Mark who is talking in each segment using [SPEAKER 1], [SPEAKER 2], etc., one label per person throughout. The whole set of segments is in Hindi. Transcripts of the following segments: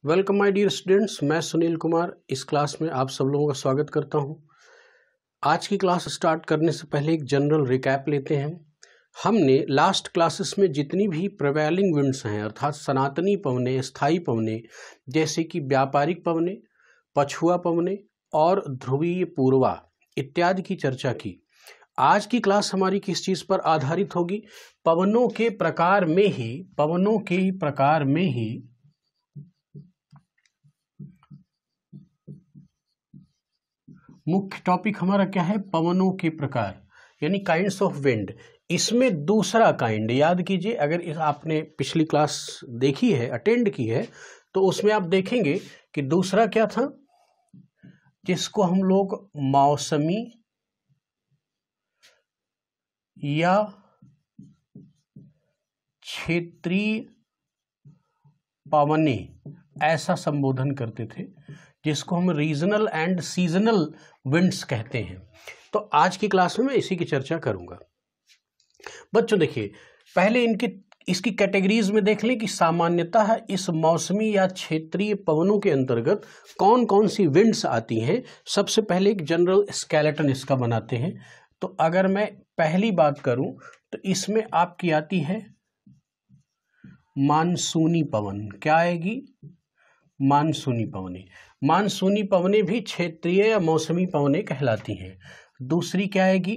[SPEAKER 1] वेलकम माय डियर स्टूडेंट्स, मैं सुनील कुमार इस क्लास में आप सब लोगों का स्वागत करता हूं। आज की क्लास स्टार्ट करने से पहले एक जनरल रिकैप लेते हैं। हमने लास्ट क्लासेस में जितनी भी प्रिवेलिंग विंड्स हैं अर्थात सनातनी पवनें, स्थायी पवनें जैसे कि व्यापारिक पवनें, पछुआ पवनें और ध्रुवीय पूर्वा इत्यादि की चर्चा की। आज की क्लास हमारी किस चीज़ पर आधारित होगी? पवनों के प्रकार में ही मुख्य टॉपिक हमारा क्या है? पवनों के प्रकार यानी काइंड्स ऑफ विंड। इसमें दूसरा काइंड याद कीजिए, अगर आपने पिछली क्लास देखी है, अटेंड की है, तो उसमें आप देखेंगे कि दूसरा क्या था जिसको हम लोग मौसमी या क्षेत्रीय पवनें ऐसा संबोधन करते थे, जिसको हम रीजनल एंड सीजनल विंड्स कहते हैं। तो आज की क्लास में मैं इसी की चर्चा करूंगा। बच्चों देखिए, पहले इसकी कैटेगरीज में देख लें कि सामान्यतः इस मौसमी या क्षेत्रीय पवनों के अंतर्गत कौन कौन सी विंड्स आती हैं। सबसे पहले एक जनरल स्केलेटन इसका बनाते हैं। तो अगर मैं पहली बात करूं तो इसमें आपकी आती है मानसूनी पवन। क्या आएगी? मानसूनी पवनें। मानसूनी पवनें भी क्षेत्रीय या मौसमी पवनें कहलाती हैं। दूसरी क्या आएगी?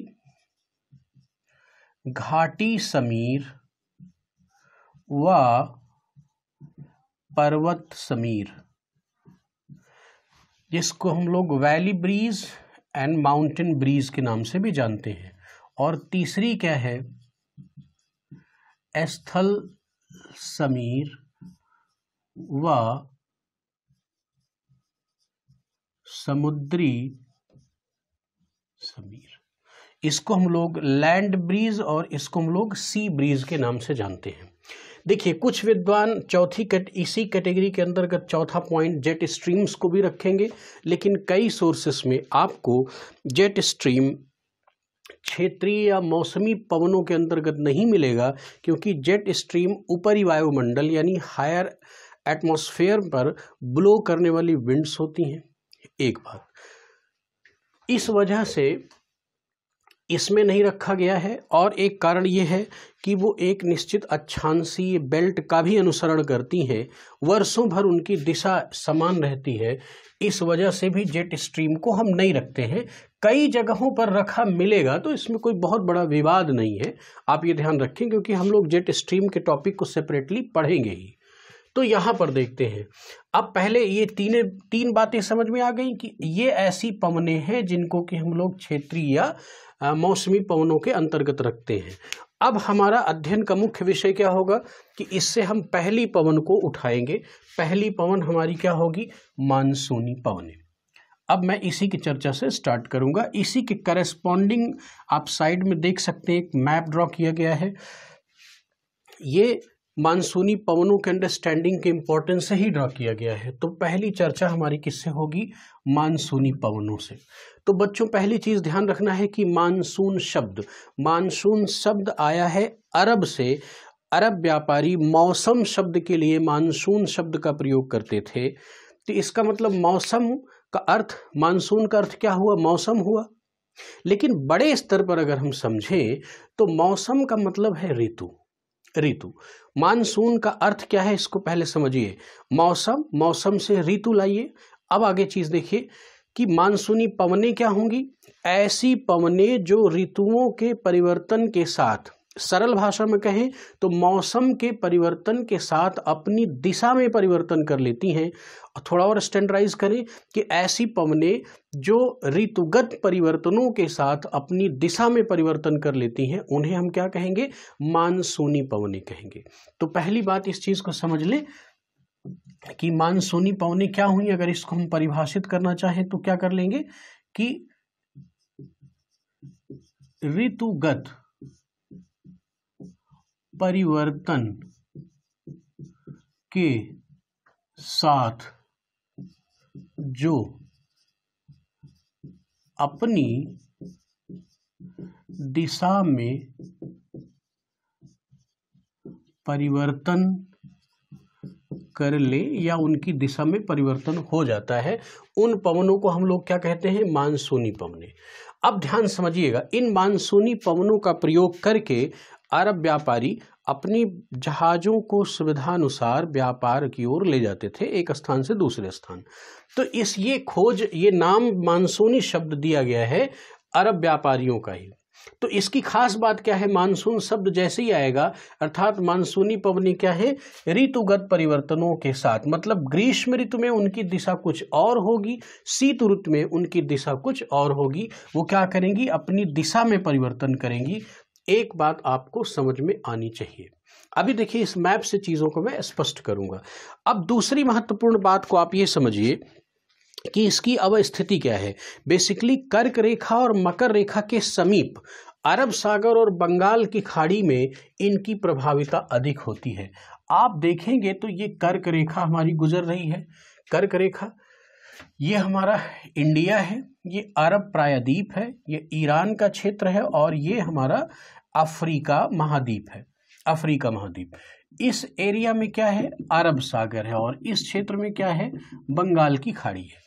[SPEAKER 1] घाटी समीर व पर्वत समीर, जिसको हम लोग valley breeze and mountain breeze के नाम से भी जानते हैं। और तीसरी क्या है? स्थल समीर व समुद्री समीर। इसको हम लोग लैंड ब्रीज और इसको हम लोग सी ब्रीज के नाम से जानते हैं। देखिए, कुछ विद्वान इसी कैटेगरी के अंतर्गत चौथा पॉइंट जेट स्ट्रीम्स को भी रखेंगे, लेकिन कई सोर्सेस में आपको जेट स्ट्रीम क्षेत्रीय या मौसमी पवनों के अंतर्गत नहीं मिलेगा, क्योंकि जेट स्ट्रीम ऊपरी वायुमंडल यानी हायर एटमॉस्फेयर पर ब्लो करने वाली विंड्स होती हैं। एक बात, इस वजह से इसमें नहीं रखा गया है। और एक कारण ये है कि वो एक निश्चित अक्षांशीय बेल्ट का भी अनुसरण करती हैं, वर्षों भर उनकी दिशा समान रहती है। इस वजह से भी जेट स्ट्रीम को हम नहीं रखते हैं। कई जगहों पर रखा मिलेगा, तो इसमें कोई बहुत बड़ा विवाद नहीं है। आप ये ध्यान रखें, क्योंकि हम लोग जेट स्ट्रीम के टॉपिक को सेपरेटली पढ़ेंगे ही। तो यहाँ पर देखते हैं। अब पहले ये तीन बातें समझ में आ गई कि ये ऐसी पवनें हैं जिनको कि हम लोग क्षेत्रीय या मौसमी पवनों के अंतर्गत रखते हैं। अब हमारा अध्ययन का मुख्य विषय क्या होगा कि इससे हम पहली पवन को उठाएंगे। पहली पवन हमारी क्या होगी? मानसूनी पवनें। अब मैं इसी की चर्चा से स्टार्ट करूंगा। इसी के करस्पॉन्डिंग आप साइड में देख सकते हैं, एक मैप ड्रॉ किया गया है। ये मानसूनी पवनों के अंडरस्टैंडिंग के इंपॉर्टेंस से ही ड्रॉ किया गया है। तो पहली चर्चा हमारी किससे होगी? मानसूनी पवनों से। तो बच्चों, पहली चीज ध्यान रखना है कि मानसून शब्द आया है अरब से। अरब व्यापारी मौसम शब्द के लिए मानसून शब्द का प्रयोग करते थे। तो इसका मतलब मौसम का अर्थ, मानसून का अर्थ क्या हुआ? मौसम हुआ। लेकिन बड़े स्तर पर अगर हम समझें तो मौसम का मतलब है ऋतु। मानसून का अर्थ क्या है, इसको पहले समझिए। मौसम से ऋतु लाइए। अब आगे चीज देखिए कि मानसूनी पवनें क्या होंगी? ऐसी पवनें जो ऋतुओं के परिवर्तन के साथ, सरल भाषा में कहें तो मौसम के परिवर्तन के साथ अपनी दिशा में परिवर्तन कर लेती हैं। थोड़ा और स्टैंडर्डाइज करें कि ऐसी पवनें जो ऋतुगत परिवर्तनों के साथ अपनी दिशा में परिवर्तन कर लेती हैं, उन्हें हम क्या कहेंगे? मानसूनी पवनें कहेंगे। तो पहली बात इस चीज को समझ लें कि मानसूनी पवनें क्या हुई। अगर इसको हम परिभाषित करना चाहें तो क्या कर लेंगे कि ऋतुगत परिवर्तन के साथ जो अपनी दिशा में परिवर्तन कर ले या उनकी दिशा में परिवर्तन हो जाता है, उन पवनों को हम लोग क्या कहते हैं? मानसूनी पवनें। अब ध्यान समझिएगा, इन मानसूनी पवनों का प्रयोग करके अरब व्यापारी अपनी जहाज़ों को सुविधानुसार व्यापार की ओर ले जाते थे, एक स्थान से दूसरे स्थान। तो ये नाम मानसूनी शब्द दिया गया है अरब व्यापारियों का ही। तो इसकी खास बात क्या है? मानसून शब्द जैसे ही आएगा, अर्थात मानसूनी पवनी क्या है? ऋतुगत परिवर्तनों के साथ, मतलब ग्रीष्म ऋतु में उनकी दिशा कुछ और होगी, शीत ऋतु में उनकी दिशा कुछ और होगी। वो क्या करेंगी? अपनी दिशा में परिवर्तन करेंगी। एक बात आपको समझ में आनी चाहिए। अभी देखिए, इस मैप से चीज़ों को मैं स्पष्ट करूंगा। अब दूसरी महत्वपूर्ण बात को आप ये समझिए कि इसकी अवस्थिति क्या है। बेसिकली कर्क रेखा और मकर रेखा के समीप अरब सागर और बंगाल की खाड़ी में इनकी प्रभाविता अधिक होती है। आप देखेंगे तो ये कर्क रेखा हमारी गुजर रही है। कर्क रेखा ये हमारा इंडिया है, ये अरब प्रायद्वीप है, ये ईरान का क्षेत्र है और ये हमारा अफ्रीका महाद्वीप है। अफ्रीका महाद्वीप, इस एरिया में क्या है? अरब सागर है और इस क्षेत्र में क्या है? बंगाल की खाड़ी है।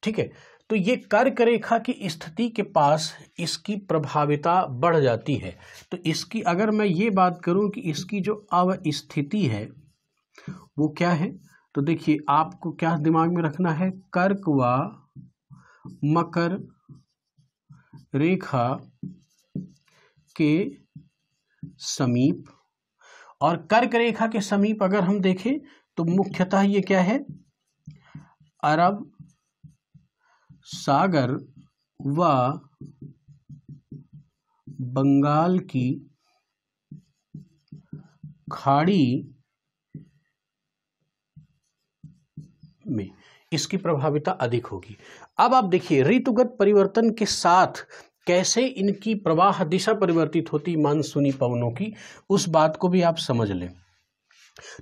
[SPEAKER 1] ठीक है, तो ये कर्क रेखा की स्थिति के पास इसकी प्रभाविता बढ़ जाती है। तो इसकी अगर मैं ये बात करूं कि इसकी जो अवस्थिति है वो क्या है, तो देखिए आपको क्या दिमाग में रखना है? कर्क व मकर रेखा के समीप, और कर्क रेखा के समीप अगर हम देखें तो मुख्यतः ये क्या है? अरब सागर व बंगाल की खाड़ी में इसकी प्रभाविता अधिक होगी। अब आप देखिए ऋतुगत परिवर्तन के साथ कैसे इनकी प्रवाह दिशा परिवर्तित होती मानसूनी पवनों की, उस बात को भी आप समझ लें।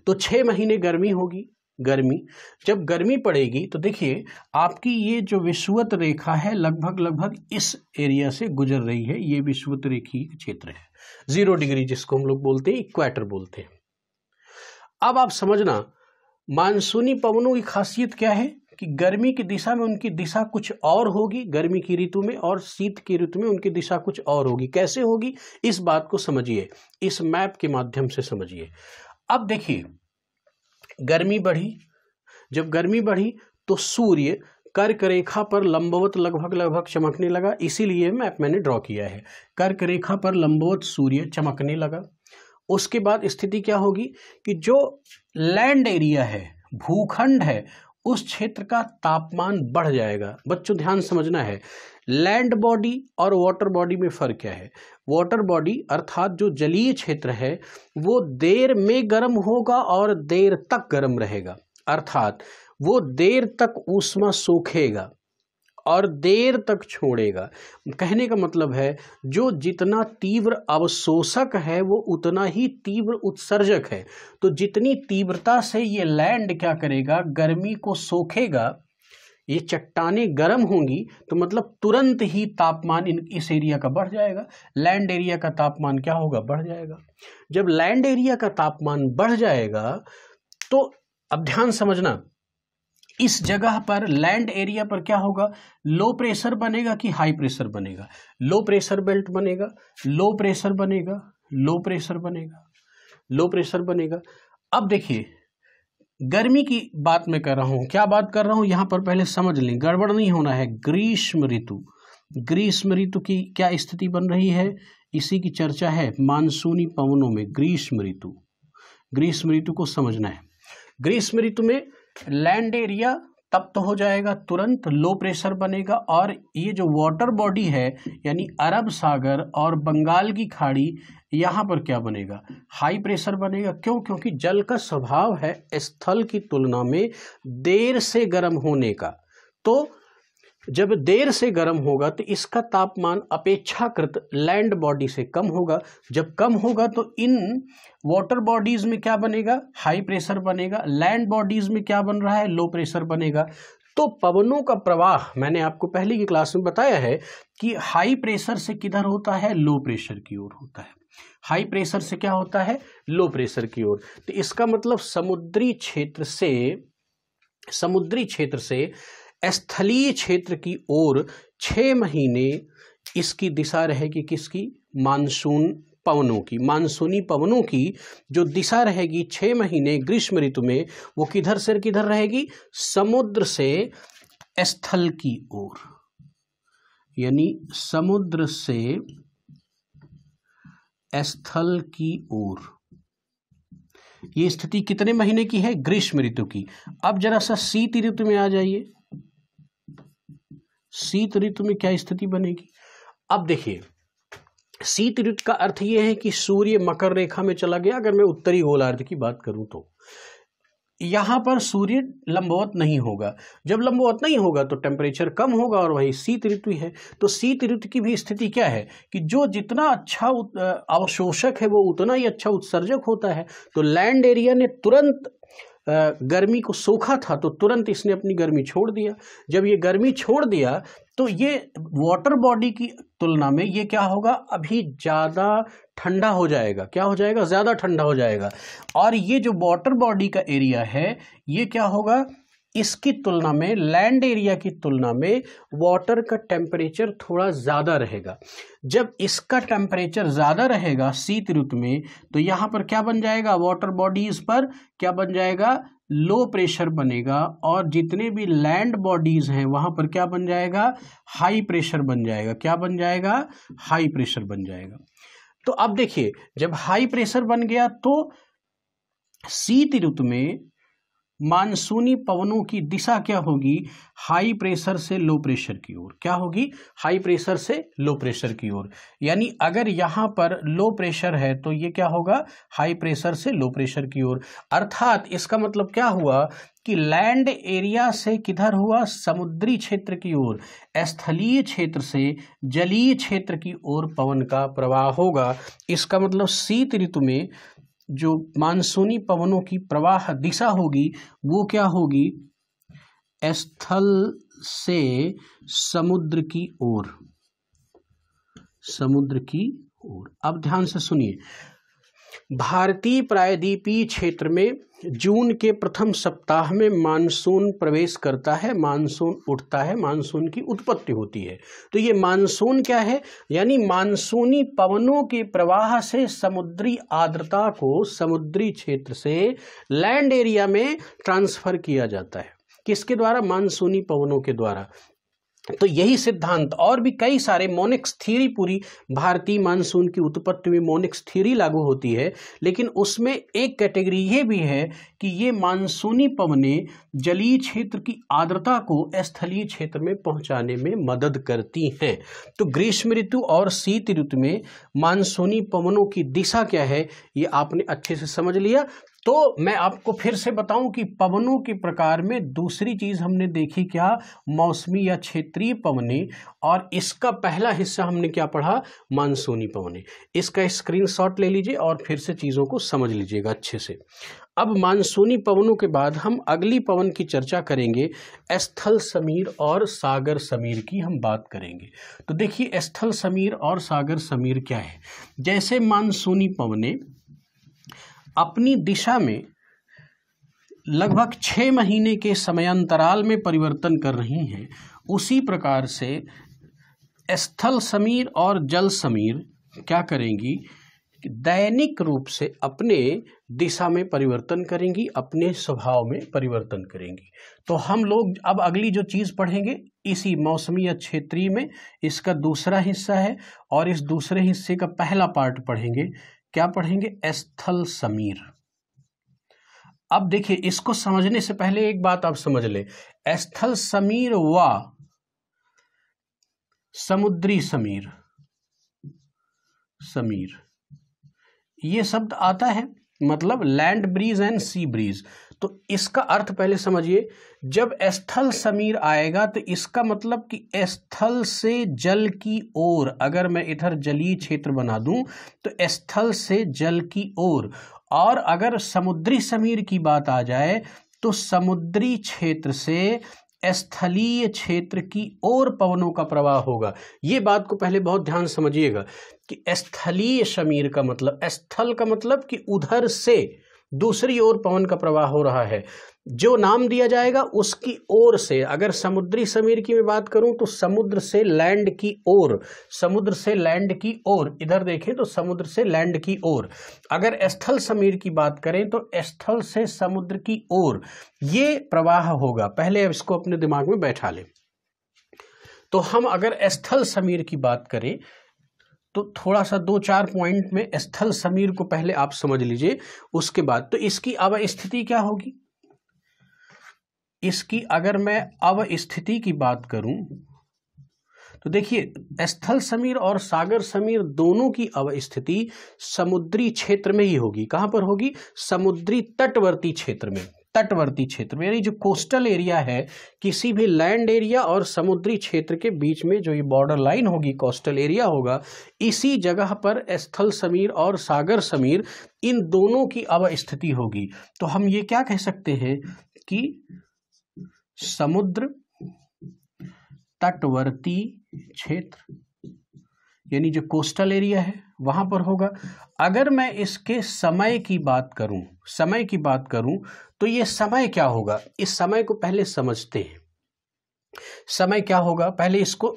[SPEAKER 1] तो 6 महीने गर्मी होगी। जब गर्मी पड़ेगी तो देखिए आपकी ये जो विषुवत रेखा है लगभग इस एरिया से गुजर रही है। ये विषुवत रेखी क्षेत्र है, 0 डिग्री, जिसको हम लोग बोलते हैं इक्वेटर बोलते हैं। अब आप समझना, मानसूनी पवनों की खासियत क्या है कि गर्मी की दिशा में उनकी दिशा कुछ और होगी गर्मी की ऋतु में, और शीत की ऋतु में उनकी दिशा कुछ और होगी। कैसे होगी, इस बात को समझिए, इस मैप के माध्यम से समझिए। अब देखिए गर्मी बढ़ी, जब गर्मी बढ़ी तो सूर्य कर्क रेखा पर लंबवत लगभग चमकने लगा, इसीलिए मैप मैंने ड्रॉ किया है। कर्क रेखा पर लंबवत सूर्य चमकने लगा। उसके बाद स्थिति क्या होगी कि जो लैंड एरिया है, भूखंड है, उस क्षेत्र का तापमान बढ़ जाएगा। बच्चों ध्यान समझना है, लैंड बॉडी और वाटर बॉडी में फर्क क्या है। वाटर बॉडी अर्थात जो जलीय क्षेत्र है वो देर में गर्म होगा और देर तक गर्म रहेगा, अर्थात वो देर तक ऊष्मा सोखेगा और देर तक छोड़ेगा। कहने का मतलब है जो जितना तीव्र अवशोषक है वो उतना ही तीव्र उत्सर्जक है। तो जितनी तीव्रता से ये लैंड क्या करेगा, गर्मी को सोखेगा, ये चट्टानें गर्म होंगी, तो मतलब तुरंत ही तापमान इस एरिया का बढ़ जाएगा। लैंड एरिया का तापमान क्या होगा, बढ़ जाएगा। जब लैंड एरिया का तापमान बढ़ जाएगा तो अब ध्यान समझना, इस जगह पर लैंड एरिया पर क्या होगा, लो प्रेशर बनेगा कि हाई प्रेशर बनेगा। लो प्रेशर बेल्ट बनेगा, लो प्रेशर बनेगा, लो प्रेशर बनेगा, लो प्रेशर बनेगा। अब देखिए गर्मी की बात मैं कर रहा हूं, क्या बात कर रहा हूं यहां पर पहले समझ लें, गड़बड़ नहीं होना है। ग्रीष्म ऋतु की क्या स्थिति बन रही है, इसी की चर्चा है मानसूनी पवनों में। ग्रीष्म ऋतु को समझना है। ग्रीष्म ऋतु में लैंड एरिया तब तो हो जाएगा, तुरंत लो प्रेशर बनेगा, और ये जो वाटर बॉडी है यानी अरब सागर और बंगाल की खाड़ी, यहाँ पर क्या बनेगा, हाई प्रेशर बनेगा। क्यों? क्योंकि जल का स्वभाव है स्थल की तुलना में देर से गर्म होने का। तो जब देर से गर्म होगा तो इसका तापमान अपेक्षाकृत लैंड बॉडी से कम होगा। जब कम होगा तो इन वाटर बॉडीज में क्या बनेगा, हाई प्रेशर बनेगा। लैंड बॉडीज में क्या बन रहा है, लो प्रेशर बनेगा। तो पवनों का प्रवाह मैंने आपको पहले की क्लास में बताया है कि हाई प्रेशर से किधर होता है, लो प्रेशर की ओर होता है। हाई प्रेशर से क्या होता है, लो प्रेशर की ओर। तो इसका मतलब समुद्री क्षेत्र से स्थलीय क्षेत्र की ओर 6 महीने इसकी दिशा रहेगी किसकी, मानसूनी पवनों की जो दिशा रहेगी 6 महीने ग्रीष्म ऋतु में, वो किधर से किधर रहेगी, समुद्र से स्थल की ओर, यानी समुद्र से स्थल की ओर। ये स्थिति कितने महीने की है, ग्रीष्म ऋतु की। अब जरा सा शीत ऋतु में आ जाइए, शीत ऋतु में क्या स्थिति बनेगी। अब देखिए, शीत ऋतु का अर्थ यह है कि सूर्य मकर रेखा में चला गया। अगर मैं उत्तरी गोलार्ध की बात करूं तो यहां पर सूर्य लंबवत नहीं होगा। जब लंबवत नहीं होगा तो टेम्परेचर कम होगा और वही शीत ऋतु है। तो शीत ऋतु की भी स्थिति क्या है कि जो जितना अच्छा अवशोषक है वो उतना ही अच्छा उत्सर्जक होता है। तो लैंड एरिया ने तुरंत गर्मी को सोखा था तो तुरंत इसने अपनी गर्मी छोड़ दिया। जब ये गर्मी छोड़ दिया तो ये वाटर बॉडी की तुलना में ये क्या होगा, अभी ज़्यादा ठंडा हो जाएगा। क्या हो जाएगा, ज़्यादा ठंडा हो जाएगा। और ये जो वाटर बॉडी का एरिया है ये क्या होगा, इसकी तुलना में, लैंड एरिया की तुलना में वाटर का टेम्परेचर थोड़ा ज़्यादा रहेगा। जब इसका टेम्परेचर ज़्यादा रहेगा शीत ऋतु में तो यहाँ पर क्या बन जाएगा, वाटर बॉडीज़ पर क्या बन जाएगा, लो प्रेशर बनेगा। और जितने भी लैंड बॉडीज़ हैं वहाँ पर क्या बन जाएगा, हाई प्रेशर बन जाएगा। क्या बन जाएगा, हाई प्रेशर बन जाएगा। तो अब देखिए, जब हाई प्रेशर बन गया तो शीत ऋतु में मानसूनी पवनों की दिशा क्या होगी, हाई प्रेशर से लो प्रेशर की ओर। क्या होगी, हाई प्रेशर से लो प्रेशर की ओर। यानी अगर यहाँ पर लो प्रेशर है तो ये क्या होगा, हाई प्रेशर से लो प्रेशर की ओर। अर्थात इसका मतलब क्या हुआ कि लैंड एरिया से किधर हुआ, समुद्री क्षेत्र की ओर, स्थलीय क्षेत्र से जलीय क्षेत्र की ओर पवन का प्रवाह होगा। इसका मतलब शीत ऋतु में जो मानसूनी पवनों की प्रवाह दिशा होगी वो क्या होगी, स्थल से समुद्र की ओर, समुद्र की ओर। अब ध्यान से सुनिए, भारतीय प्रायद्वीपीय क्षेत्र में जून के प्रथम सप्ताह में मानसून प्रवेश करता है, मानसून उठता है, मानसून की उत्पत्ति होती है। तो ये मानसून क्या है, यानी मानसूनी पवनों के प्रवाह से समुद्री आर्द्रता को समुद्री क्षेत्र से लैंड एरिया में ट्रांसफर किया जाता है। किसके द्वारा, मानसूनी पवनों के द्वारा। तो यही सिद्धांत और भी कई सारे, मोनिक्स थ्योरी, पूरी भारतीय मानसून की उत्पत्ति में मोनिक्स थ्योरी लागू होती है। लेकिन उसमें एक कैटेगरी ये भी है कि ये मानसूनी पवनें जलीय क्षेत्र की आर्द्रता को स्थलीय क्षेत्र में पहुंचाने में मदद करती हैं। तो ग्रीष्म ऋतु और शीत ऋतु में मानसूनी पवनों की दिशा क्या है ये आपने अच्छे से समझ लिया। तो मैं आपको फिर से बताऊं कि पवनों के प्रकार में दूसरी चीज हमने देखी क्या, मौसमी या क्षेत्रीय पवनें। और इसका पहला हिस्सा हमने क्या पढ़ा, मानसूनी पवनें। इसका स्क्रीनशॉट ले लीजिए और फिर से चीज़ों को समझ लीजिएगा अच्छे से। अब मानसूनी पवनों के बाद हम अगली पवन की चर्चा करेंगे, स्थल समीर और सागर समीर की हम बात करेंगे। तो देखिए, स्थल समीर और सागर समीर क्या है। जैसे मानसूनी पवनें अपनी दिशा में लगभग 6 महीने के समयांतराल में परिवर्तन कर रही हैं, उसी प्रकार से स्थल समीर और जल समीर क्या करेंगी, दैनिक रूप से अपने दिशा में परिवर्तन करेंगी, अपने स्वभाव में परिवर्तन करेंगी। तो हम लोग अब अगली जो चीज़ पढ़ेंगे इसी मौसमी या क्षेत्रीय में, इसका दूसरा हिस्सा है। और इस दूसरे हिस्से का पहला पार्ट पढ़ेंगे, क्या पढ़ेंगे, स्थल समीर। अब देखिए, इसको समझने से पहले एक बात आप समझ ले, स्थल समीर व समुद्री समीर, समीर ये शब्द आता है, मतलब land breeze and sea breeze. तो इसका अर्थ पहले समझिए। जब स्थल समीर आएगा तो इसका मतलब कि स्थल से जल की ओर, अगर मैं इधर जलीय क्षेत्र बना दूं तो स्थल से जल की ओर। और अगर समुद्री समीर की बात आ जाए तो समुद्री क्षेत्र से स्थलीय क्षेत्र की ओर पवनों का प्रवाह होगा। ये बात को पहले बहुत ध्यान समझिएगा कि स्थलीय समीर का मतलब, स्थल का मतलब कि उधर से दूसरी ओर पवन का प्रवाह हो रहा है, जो नाम दिया जाएगा उसकी ओर से। अगर समुद्री समीर की मैं बात करूं तो समुद्र से लैंड की ओर, समुद्र से लैंड की ओर, इधर देखें तो समुद्र से लैंड की ओर। अगर स्थल समीर की बात करें तो स्थल से समुद्र की ओर ये प्रवाह होगा। पहले अब इसको अपने दिमाग में बैठा लें। तो हम अगर स्थल समीर की बात करें तो थोड़ा सा 2-4 पॉइंट में स्थल समीर को पहले आप समझ लीजिए, उसके बाद तो इसकी अवस्थिति क्या होगी। इसकी अगर मैं अवस्थिति की बात करूं तो देखिए स्थल समीर और सागर समीर दोनों की अवस्थिति समुद्री क्षेत्र में ही होगी। कहां पर होगी? समुद्री तटवर्ती क्षेत्र में। तटवर्ती क्षेत्र में यानी जो कोस्टल एरिया है, किसी भी लैंड एरिया और समुद्री क्षेत्र के बीच में जो ये बॉर्डर लाइन होगी, कोस्टल एरिया होगा, इसी जगह पर स्थल समीर और सागर समीर इन दोनों की अवस्थिति होगी। तो हम ये क्या कह सकते हैं कि समुद्र तटवर्ती क्षेत्र यानी जो कोस्टल एरिया है वहां पर होगा। अगर मैं इसके समय की बात करूं, समय की बात करूं तो ये समय क्या होगा, इस समय को पहले समझते हैं। समय क्या होगा, पहले इसको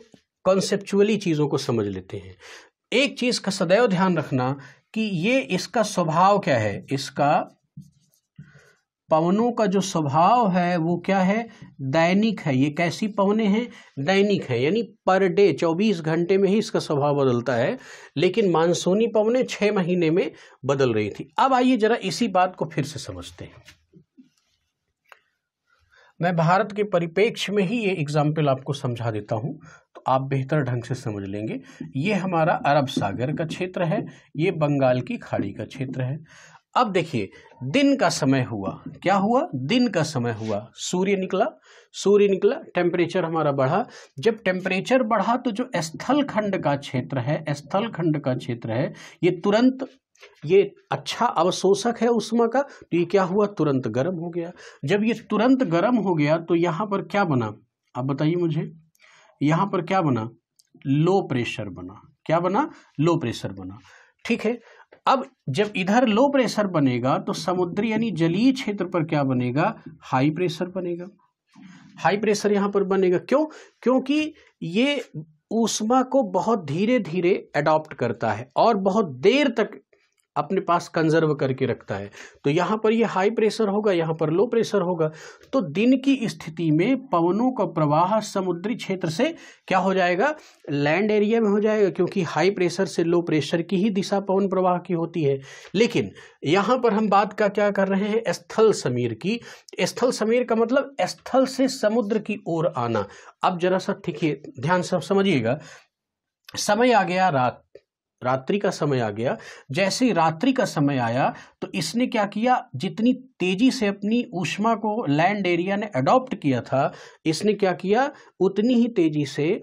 [SPEAKER 1] कॉन्सेप्चुअली चीजों को समझ लेते हैं। एक चीज का सदैव ध्यान रखना कि ये इसका स्वभाव क्या है, इसका पवनों का जो स्वभाव है वो क्या है, दैनिक है। ये कैसी पवनें हैं, दैनिक है, यानी पर डे 24 घंटे में ही इसका स्वभाव बदलता है। लेकिन मानसूनी पवनें 6 महीने में बदल रही थी। अब आइए जरा इसी बात को फिर से समझते हैं। मैं भारत के परिप्रेक्ष्य में ही ये एग्जाम्पल आपको समझा देता हूं तो आप बेहतर ढंग से समझ लेंगे। ये हमारा अरब सागर का क्षेत्र है, ये बंगाल की खाड़ी का क्षेत्र है। अब देखिए दिन का समय हुआ, क्या हुआ, दिन का समय हुआ, सूर्य निकला, टेम्परेचर हमारा बढ़ा। जब टेम्परेचर बढ़ा तो जो स्थल खंड का क्षेत्र है, ये तुरंत, ये अच्छा अवशोषक है उष्मा का, तो ये क्या हुआ, तुरंत गर्म हो गया। जब ये तुरंत गर्म हो गया तो यहां पर क्या बना, आप बताइए मुझे, यहां पर क्या बना, लो प्रेशर बना। क्या बना, लो प्रेशर बना। ठीक है, अब जब इधर लो प्रेशर बनेगा तो समुद्री यानी जलीय क्षेत्र पर क्या बनेगा, हाई प्रेशर बनेगा। हाई प्रेशर यहां पर बनेगा, क्यों, क्योंकि ये ऊष्मा को बहुत धीरे धीरे अडॉप्ट करता है और बहुत देर तक अपने पास कंजर्व करके रखता है। तो यहां पर ये हाई प्रेशर होगा, यहां पर लो प्रेशर होगा। तो दिन की स्थिति में पवनों का प्रवाह समुद्री क्षेत्र से क्या हो जाएगा, लैंड एरिया में हो जाएगा, क्योंकि हाई प्रेशर से लो प्रेशर की ही दिशा पवन प्रवाह की होती है। लेकिन यहां पर हम बात का क्या कर रहे हैं, स्थल समीर की। स्थल समीर का मतलब स्थल से समुद्र की ओर आना। अब जरा सा देखिए, ध्यान से समझिएगा। समय आ गया रात्रि का समय आ गया। जैसे ही रात्रि का समय आया तो इसने क्या किया, जितनी तेजी से अपनी ऊष्मा को लैंड एरिया ने अडॉप्ट किया था, इसने क्या किया, उतनी ही तेजी से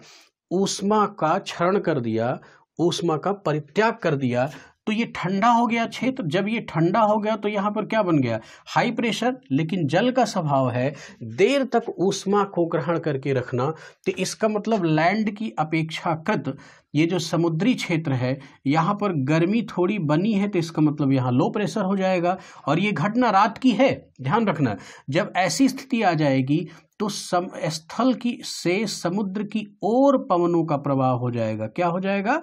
[SPEAKER 1] ऊष्मा का क्षरण कर दिया, ऊष्मा का परित्याग कर दिया। तो ये ठंडा हो गया क्षेत्र। जब ये ठंडा हो गया तो यहाँ पर क्या बन गया, हाई प्रेशर। लेकिन जल का स्वभाव है देर तक ऊष्मा को ग्रहण करके रखना, तो इसका मतलब लैंड की अपेक्षाकृत ये जो समुद्री क्षेत्र है यहाँ पर गर्मी थोड़ी बनी है, तो इसका मतलब यहाँ लो प्रेशर हो जाएगा। और ये घटना रात की है, ध्यान रखना। जब ऐसी स्थिति आ जाएगी तो स्थल की से समुद्र की ओर पवनों का प्रवाह हो जाएगा। क्या हो जाएगा,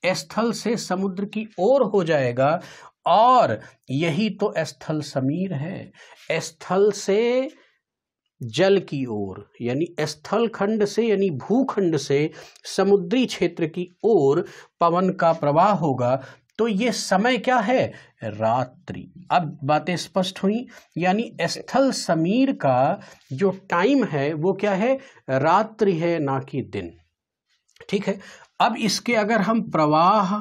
[SPEAKER 1] स्थल से समुद्र की ओर हो जाएगा। और यही तो स्थल समीर है, स्थल से जल की ओर, यानी स्थल खंड से यानी भूखंड से समुद्री क्षेत्र की ओर पवन का प्रवाह होगा। तो ये समय क्या है, रात्रि। अब बातें स्पष्ट हुई, यानी स्थल समीर का जो टाइम है वो क्या है, रात्रि है, ना कि दिन। ठीक है, अब इसके अगर हम प्रवाह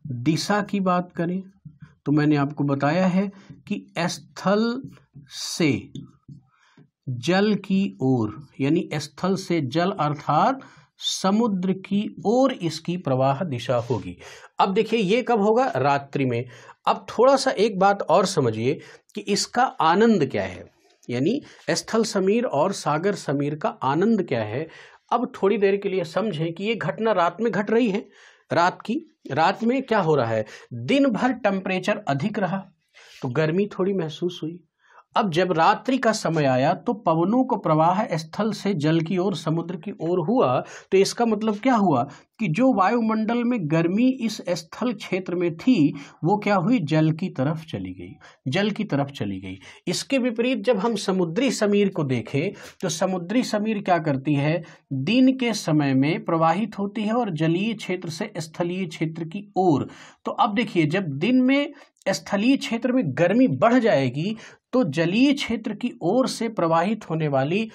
[SPEAKER 1] दिशा की बात करें तो मैंने आपको बताया है कि स्थल से जल की ओर, यानी स्थल से जल अर्थात समुद्र की ओर इसकी प्रवाह दिशा होगी। अब देखिए ये कब होगा, रात्रि में। अब थोड़ा सा एक बात और समझिए कि इसका आनंद क्या है, यानी स्थल समीर और सागर समीर का आनंद क्या है। अब थोड़ी देर के लिए समझें कि ये घटना रात में घट रही है, रात में क्या हो रहा है, दिन भर टेम्परेचर अधिक रहा तो गर्मी थोड़ी महसूस हुई। अब जब रात्रि का समय आया तो पवनों को प्रवाह स्थल से जल की ओर, समुद्र की ओर हुआ। तो इसका मतलब क्या हुआ कि जो वायुमंडल में गर्मी इस स्थल क्षेत्र में थी वो क्या हुई, जल की तरफ चली गई। इसके विपरीत जब हम समुद्री समीर को देखें तो समुद्री समीर क्या करती है, दिन के समय में प्रवाहित होती है और जलीय क्षेत्र से स्थलीय क्षेत्र की ओर। तो अब देखिए, जब दिन में स्थलीय क्षेत्र में गर्मी बढ़ जाएगी तो जलीय क्षेत्र की ओर से प्रवाहित होने वाली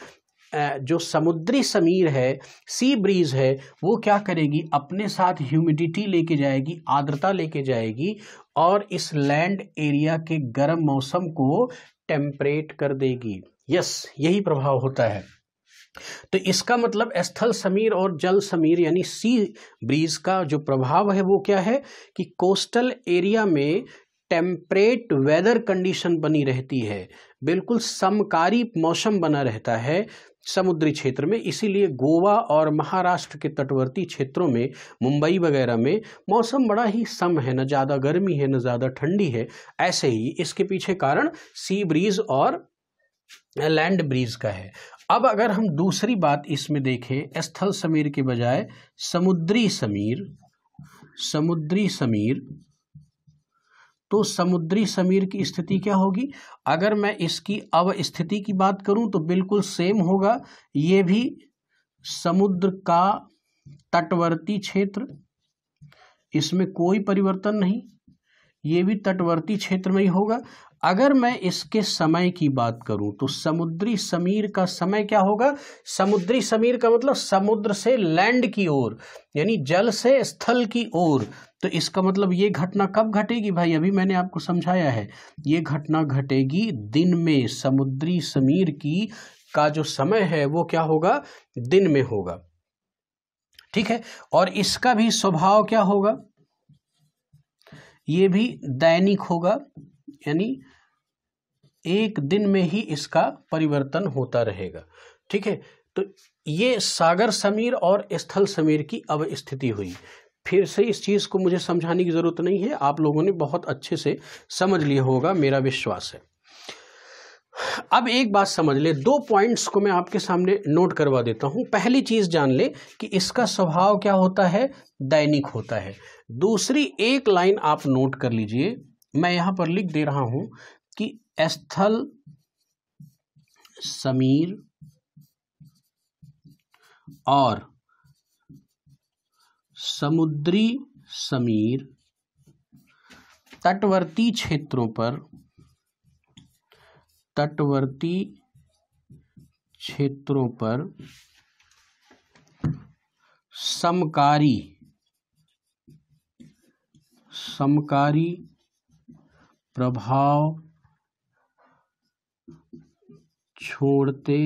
[SPEAKER 1] जो समुद्री समीर है, सी ब्रीज है, वो क्या करेगी, अपने साथ ह्यूमिडिटी लेके जाएगी, आर्द्रता लेके जाएगी और इस लैंड एरिया के गर्म मौसम को टेम्परेट कर देगी। यस, यही प्रभाव होता है। तो इसका मतलब स्थल समीर और जल समीर यानी सी ब्रीज का जो प्रभाव है वो क्या है कि कोस्टल एरिया में टेम्परेट वेदर कंडीशन बनी रहती है, बिल्कुल समकारी मौसम बना रहता है समुद्री क्षेत्र में। इसीलिए गोवा और महाराष्ट्र के तटवर्ती क्षेत्रों में, मुंबई वगैरह में मौसम बड़ा ही सम है, न ज़्यादा गर्मी है न ज़्यादा ठंडी है। ऐसे ही इसके पीछे कारण सी ब्रीज और लैंड ब्रीज का है। अब अगर हम दूसरी बात इसमें देखें, स्थल समीर के बजाय समुद्री समीर, तो समुद्री समीर की स्थिति क्या होगी, अगर मैं इसकी अवस्थिति की बात करूं तो बिल्कुल सेम होगा। ये भी समुद्र का तटवर्ती क्षेत्र, इसमें कोई परिवर्तन नहीं, ये भी तटवर्ती क्षेत्र में ही होगा। अगर मैं इसके समय की बात करूं तो समुद्री समीर का समय क्या होगा, समुद्री समीर का मतलब समुद्र से लैंड की ओर यानी जल से स्थल की ओर। तो इसका मतलब ये घटना कब घटेगी भाई, अभी मैंने आपको समझाया है, ये घटना घटेगी दिन में। समुद्री समीर की का जो समय है वो क्या होगा, दिन में होगा, ठीक है। और इसका भी स्वभाव क्या होगा, ये भी दैनिक होगा, यानी एक दिन में ही इसका परिवर्तन होता रहेगा, ठीक है। तो ये सागर समीर और स्थल समीर की अवस्थिति हुई। फिर से इस चीज को मुझे समझाने की जरूरत नहीं है, आप लोगों ने बहुत अच्छे से समझ लिया होगा, मेरा विश्वास है। अब एक बात समझ ले, दो पॉइंट्स को मैं आपके सामने नोट करवा देता हूं। पहली चीज जान ले कि इसका स्वभाव क्या होता है, दैनिक होता है। दूसरी एक लाइन आप नोट कर लीजिए, मैं यहां पर लिख दे रहा हूं कि स्थल समीर और समुद्री समीर तटवर्ती क्षेत्रों पर समकारी प्रभाव छोड़ते,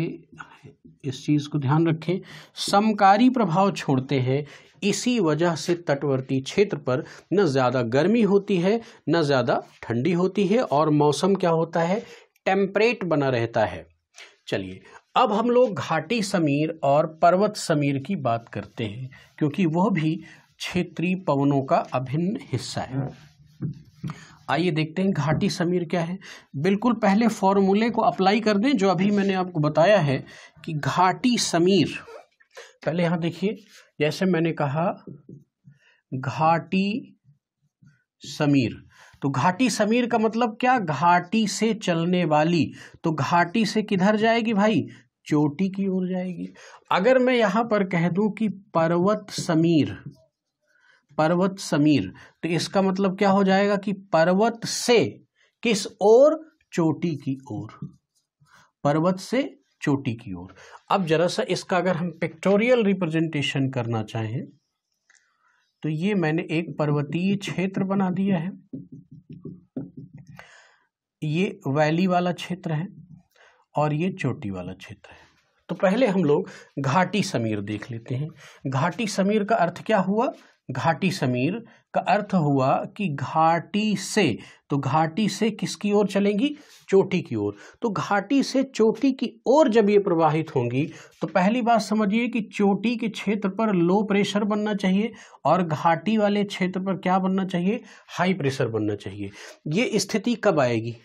[SPEAKER 1] इस चीज को ध्यान रखें, समकारी प्रभाव छोड़ते हैं। इसी वजह से तटवर्ती क्षेत्र पर न ज्यादा गर्मी होती है न ज्यादा ठंडी होती है और मौसम क्या होता है, टेम्परेट बना रहता है। चलिए अब हम लोग घाटी समीर और पर्वत समीर की बात करते हैं, क्योंकि वह भी क्षेत्रीय पवनों का अभिन्न हिस्सा है। आइए देखते हैं घाटी समीर क्या है। बिल्कुल पहले फॉर्मूले को अप्लाई कर दें जो अभी मैंने आपको बताया है कि घाटी समीर, पहले यहां देखिए, जैसे मैंने कहा घाटी समीर, तो घाटी समीर का मतलब क्या, घाटी से चलने वाली। तो घाटी से किधर जाएगी भाई, चोटी की ओर जाएगी। अगर मैं यहां पर कह दूं कि पर्वत समीर, तो इसका मतलब क्या हो जाएगा कि पर्वत से किस ओर, चोटी की ओर, पर्वत से चोटी की ओर। अब जरा सा इसका अगर हम पिक्टोरियल रिप्रेजेंटेशन करना चाहें तो ये मैंने एक पर्वतीय क्षेत्र बना दिया है, ये वैली वाला क्षेत्र है और ये चोटी वाला क्षेत्र है। तो पहले हम लोग घाटी समीर देख लेते हैं। घाटी समीर का अर्थ क्या हुआ, घाटी समीर का अर्थ हुआ कि घाटी से, तो घाटी से किसकी ओर चलेंगी? चोटी की ओर। तो घाटी से चोटी की ओर जब ये प्रवाहित होंगी तो पहली बात समझिए कि चोटी के क्षेत्र पर लो प्रेशर बनना चाहिए और घाटी वाले क्षेत्र पर क्या बनना चाहिए? हाई प्रेशर बनना चाहिए। ये स्थिति कब आएगी?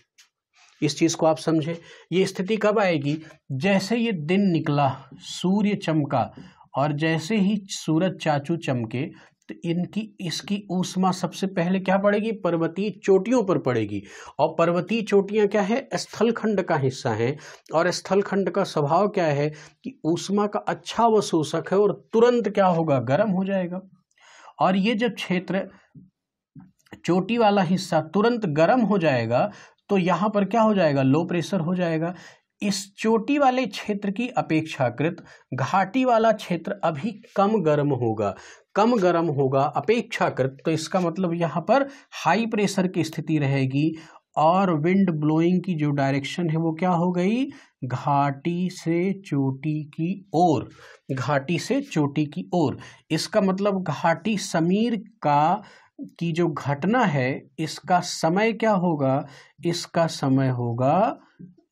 [SPEAKER 1] इस चीज को आप समझे। ये स्थिति कब आएगी? जैसे ये दिन निकला, सूर्य चमका, और जैसे ही सूरज चाचू चमके तो इसकी ऊष्मा सबसे पहले क्या पड़ेगी? पर्वतीय चोटियों पर पड़ेगी। और पर्वतीय चोटियां क्या है? स्थलखंड का हिस्सा है। और स्थलखंड का स्वभाव क्या है कि ऊष्मा का अच्छा अवशोषक है और तुरंत क्या होगा? गर्म हो जाएगा। और ये जब क्षेत्र चोटी वाला हिस्सा तुरंत गर्म हो जाएगा तो यहां पर क्या हो जाएगा? लो प्रेशर हो जाएगा। इस चोटी वाले क्षेत्र की अपेक्षाकृत घाटी वाला क्षेत्र अभी कम गर्म होगा अपेक्षाकृत। तो इसका मतलब यहाँ पर हाई प्रेशर की स्थिति रहेगी और विंड ब्लोइंग की जो डायरेक्शन है वो क्या हो गई? घाटी से चोटी की ओर, घाटी से चोटी की ओर। इसका मतलब घाटी समीर की जो घटना है इसका समय क्या होगा? इसका समय होगा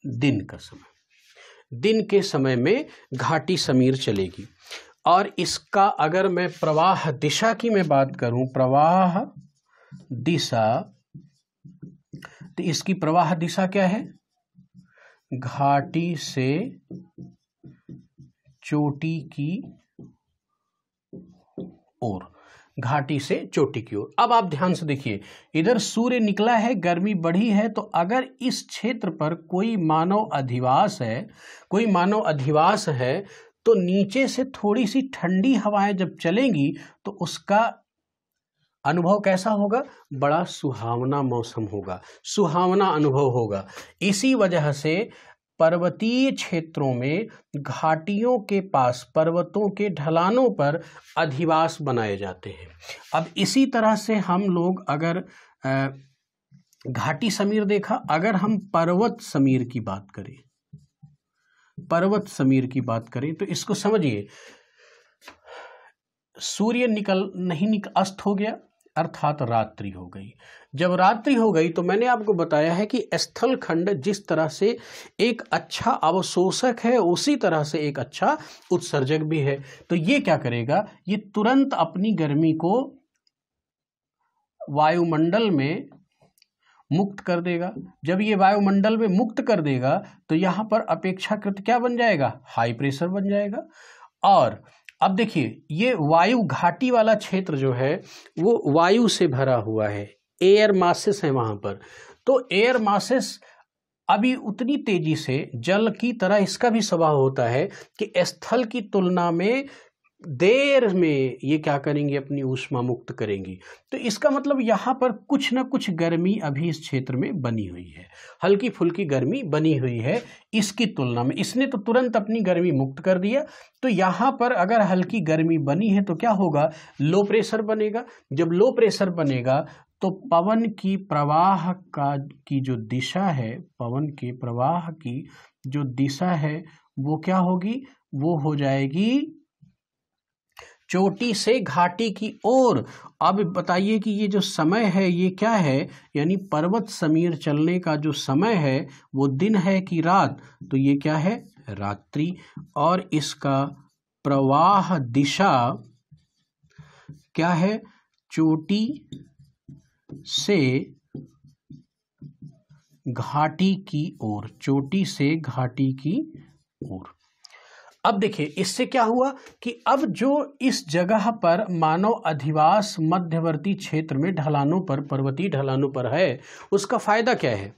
[SPEAKER 1] दिन का समय। दिन के समय में घाटी समीर चलेगी। और इसका अगर मैं प्रवाह दिशा की मैं बात करूं, प्रवाह दिशा, तो इसकी प्रवाह दिशा क्या है? घाटी से चोटी की ओर, घाटी से चोटी की ओर। अब आप ध्यान से देखिए, इधर सूर्य निकला है, गर्मी बढ़ी है, तो अगर इस क्षेत्र पर कोई मानव अधिवास है तो नीचे से थोड़ी सी ठंडी हवाएं जब चलेंगी तो उसका अनुभव कैसा होगा? बड़ा सुहावना मौसम होगा, सुहावना अनुभव होगा। इसी वजह से पर्वतीय क्षेत्रों में घाटियों के पास, पर्वतों के ढलानों पर अधिवास बनाए जाते हैं। अब इसी तरह से हम लोग अगर घाटी समीर देखा, अगर हम पर्वत समीर की बात करें तो इसको समझिए। सूर्य अस्त हो गया, अर्थात रात्रि हो गई। जब रात्रि हो गई तो मैंने आपको बताया है कि स्थलखंड जिस तरह से एक अच्छा अवशोषक है उसी तरह से एक अच्छा उत्सर्जक भी है। तो ये क्या करेगा? ये तुरंत अपनी गर्मी को वायुमंडल में मुक्त कर देगा। जब ये वायुमंडल में मुक्त कर देगा तो यहाँ पर अपेक्षाकृत क्या बन जाएगा? हाई प्रेशर बन जाएगा। और अब देखिए, ये वायु घाटी वाला क्षेत्र जो है वो वायु से भरा हुआ है, एयर मासेस है वहां पर। तो एयर मासेस अभी उतनी तेजी से, जल की तरह इसका भी स्वभाव होता है कि स्थल की तुलना में देर में ये क्या करेंगे? अपनी ऊष्मा मुक्त करेंगी। तो इसका मतलब यहाँ पर कुछ न कुछ गर्मी अभी इस क्षेत्र में बनी हुई है, हल्की फुल्की गर्मी बनी हुई है इसकी तुलना में। इसने तो तुरंत अपनी गर्मी मुक्त कर दिया। तो यहाँ पर अगर हल्की गर्मी बनी है तो क्या होगा? लो प्रेशर बनेगा। जब लो प्रेशर बनेगा तो पवन की प्रवाह की जो दिशा है, पवन के प्रवाह की जो दिशा है वो क्या होगी? वो हो जाएगी चोटी से घाटी की ओर। अब बताइए कि ये जो समय है ये क्या है? यानी पर्वत समीर चलने का जो समय है वो दिन है कि रात? तो ये क्या है? रात्रि। और इसका प्रवाह दिशा क्या है? चोटी से घाटी की ओर, चोटी से घाटी की ओर। अब देखिए, इससे क्या हुआ कि अब जो इस जगह पर मानव अधिवास मध्यवर्ती क्षेत्र में ढलानों पर, पर्वतीय ढलानों पर है, उसका फायदा क्या है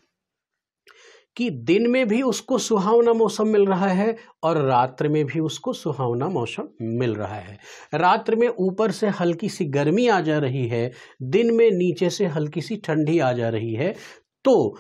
[SPEAKER 1] कि दिन में भी उसको सुहावना मौसम मिल रहा है और रात्रि में भी उसको सुहावना मौसम मिल रहा है। रात्रि में ऊपर से हल्की सी गर्मी आ जा रही है, दिन में नीचे से हल्की सी ठंडी आ जा रही है। तो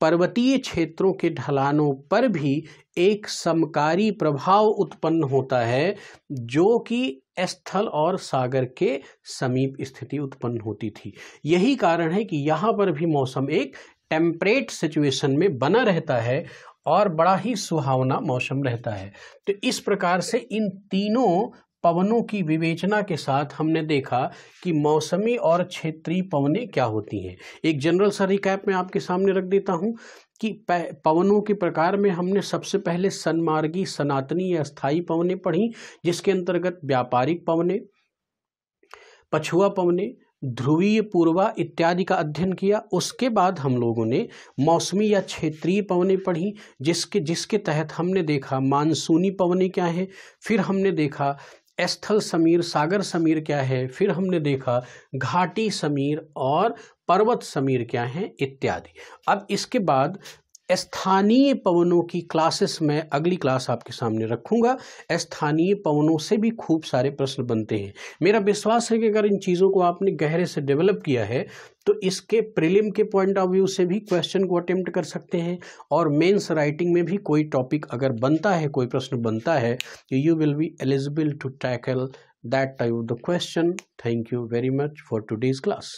[SPEAKER 1] पर्वतीय क्षेत्रों के ढलानों पर भी एक समकारी प्रभाव उत्पन्न होता है जो कि स्थल और सागर के समीप स्थिति उत्पन्न होती थी। यही कारण है कि यहाँ पर भी मौसम एक टेम्परेट सिचुएशन में बना रहता है और बड़ा ही सुहावना मौसम रहता है। तो इस प्रकार से इन तीनों पवनों की विवेचना के साथ हमने देखा कि मौसमी और क्षेत्रीय पवनें क्या होती हैं। एक जनरल सा रिकैप मैं आपके सामने रख देता हूं कि पवनों के प्रकार में हमने सबसे पहले सन्मार्गी, सनातनी या स्थायी पवनें पढ़ी, जिसके अंतर्गत व्यापारिक पवनें, पछुआ पवनें, ध्रुवीय, पूर्वा इत्यादि का अध्ययन किया। उसके बाद हम लोगों ने मौसमी या क्षेत्रीय पवनें पढ़ी, जिसके तहत हमने देखा मानसूनी पवनें क्या हैं, फिर हमने देखा स्थल समीर, सागर समीर क्या है, फिर हमने देखा घाटी समीर और पर्वत समीर क्या हैं इत्यादि। अब इसके बाद स्थानीय पवनों की क्लासेस में अगली क्लास आपके सामने रखूंगा। स्थानीय पवनों से भी खूब सारे प्रश्न बनते हैं। मेरा विश्वास है कि अगर इन चीज़ों को आपने गहरे से डेवलप किया है तो इसके प्रीलिम के पॉइंट ऑफ व्यू से भी क्वेश्चन को अटेम्प्ट कर सकते हैं, और मेंस राइटिंग में भी कोई टॉपिक अगर बनता है, कोई प्रश्न बनता है, you will be eligible to tackle that type of the question. Thank you very much for today's class.